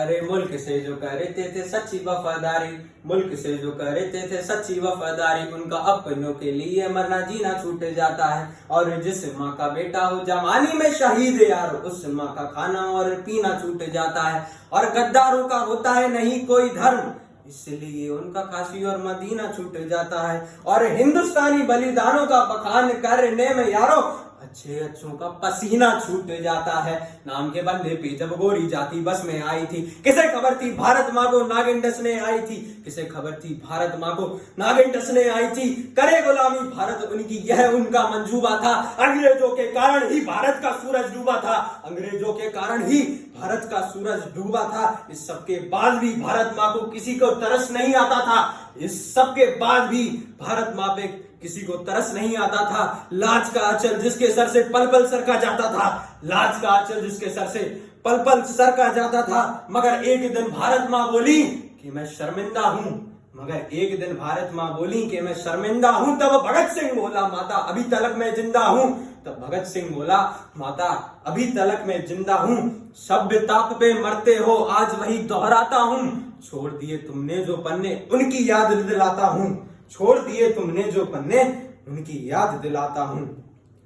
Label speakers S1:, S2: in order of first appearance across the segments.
S1: अरे मुल्क से जो करते थे सच्ची वफादारी, मुल्क से जो करते थे सच्ची वफादारी, उनका अपनों के लिए मरना जीना छूट जाता है। और जिस माँ का बेटा हो जवानी में शहीद यार, उस माँ का खाना और पीना छूट जाता है। और गद्दारों का होता है नहीं कोई धर्म, इसलिए उनका काशी और मदीना छूट जाता है। और हिंदुस्तानी बलिदानों का बखान करने में यारो अच्छे अच्छों का पसीना छूट जाता है। नाम के बंदे पे जब गोरी जाति बस में आई थी, किसे खबर थी भारत माँ को नागिन डसने आई थी, किसे खबर थी भारत माँ को नागिन डसने आई थी। करे गुलामी भारत उनकी, यह उनका मंजूबा था। अंग्रेजों के कारण ही भारत का सूरज डूबा था, अंग्रेजों के कारण ही भारत का सूरज डूबा था। इस सबके बाद भी भारत माँ को किसी को तरस नहीं आता था, इस सबके बाद भी भारत माँ पे किसी को तरस नहीं आता था। लाज का आंचल जिसके सर से पल पल सरका जाता था, लाज का आंचल जिसके सर से पल पल सरका जाता था। मगर एक दिन भारत माँ बोली कि मैं शर्मिंदा हूं, मगर एक दिन भारत माँ बोली कि मैं शर्मिंदा हूं। तब भगत सिंह बोला माता अभी तलक मैं जिंदा हूं, तब भगत सिंह बोला माता अभी तलक मैं जिंदा हूं। सभ्यता पे मरते हो आज वही दोहराता हूं, छोड़ दिए तुमने जो पन्ने उनकी याद दिलाता हूं, छोड़ दिए तुमने जो पन्ने उनकी याद दिलाता हूं।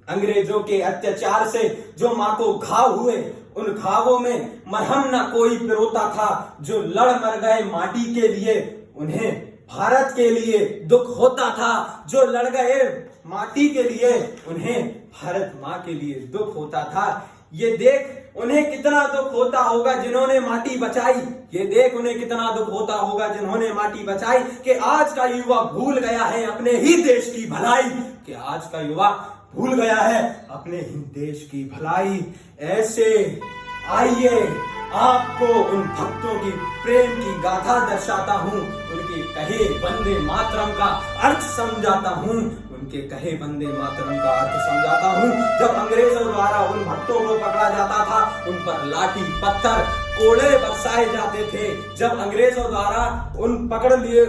S1: अंग्रेजों के अत्याचार से जो माँ को घाव हुए, उन घावों में मरहम न कोई पिरोता था। जो लड़ मर गए माटी के लिए, उन्हें भारत के लिए दुख होता था। जो लड़ गए माटी के लिए, उन्हें भारत माँ के लिए दुख होता था। ये देख उन्हें कितना दुख होता होगा जिन्होंने माटी बचाई, ये देख उन्हें कितना दुख होता होगा जिन्होंने माटी बचाई। कि आज का युवा भूल गया है अपने ही देश की भलाई, कि आज का युवा भूल गया है अपने ही देश की भलाई। ऐसे आइए आपको उन भक्तों की प्रेम की गाथा दर्शाता हूँ, उनके कहे वंदे मातरम का अर्थ समझाता हूँ, उनके कहे वंदे मातरम का अर्थ समझाता हूँ। जब अंग्रेजों द्वारा उन भक्तों को पकड़ा जाता था, उन पर लाठी पत्थर कोड़े बरसाए जाते थे। जब अंग्रेजों द्वारा उन पकड़ लिए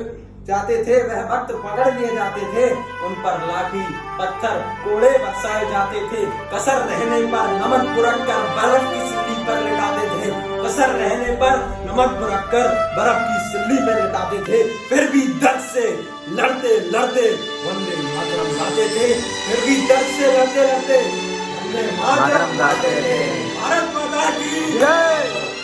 S1: जाते थे, वह भक्त पकड़ लिए जाते थे, उन पर लाठी पत्थर कोड़े बरसाए जाते थे। कसर रहने पर नमक बुरक कर बर्फ की सिल्ली पर लिटाते थे, कसर रहने पर नमक बुरक कर बर्फ की सिल्ली पर लिटाते थे। फिर भी दर्द से लड़ते लड़ते वंदे मातरम गाते थे, फिर भी दर्द से लड़ते लड़ते वंदे मातरम गाते थे। भारत माता की जय।